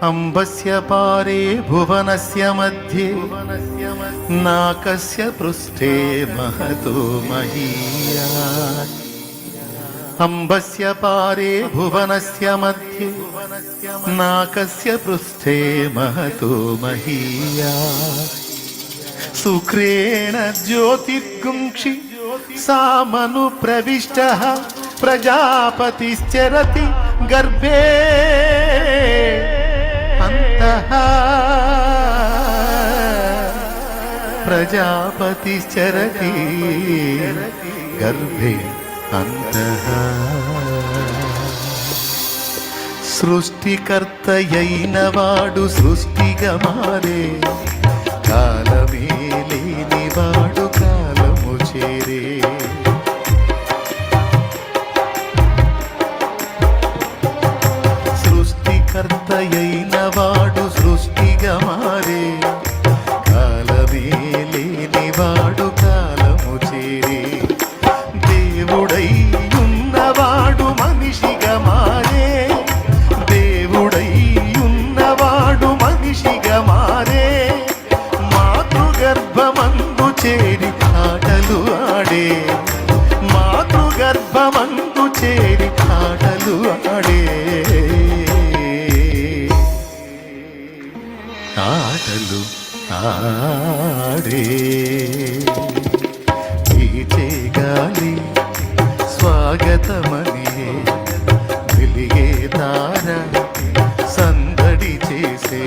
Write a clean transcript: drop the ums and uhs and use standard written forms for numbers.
अंबस्य पारे भुवनस्य मध्ये नाकस्य पृष्ठे महतो महीयात्। अंबस्य पारे भुवनस्य मध्ये नाकस्य पृष्ठे महतो महीयात्। शुक्रेण ज्योतिर्गुंक्षि सामनुप्रविष्टः प्रजापतिश्चरति गर्भे अन्तः। प्रजापतिश्चरति गर्भे अन्तः। సృష్టికర్తయైనవాడు సృష్టిగా మారే, కాలమే లేనివాడు కాలము చేరే. సృష్టికర్తయైనవాడు సృష్టిగా మారే, కాలమే లేనివాడు కాలము చేరే. దేవుడై ఉన్నవాడు మనిషిగా మారే, దేవుడై ఉన్నవాడు మనిషిగా మారే. మాతృగర్భమందు చేరి ఆటలు ఆడే, మాతృగర్భమందు చేరి ఆటలు ఆడే. ఆటలు ఆడే. వీచే గాలి స్వాగతమని వెలిగే తార సందడి చేసే.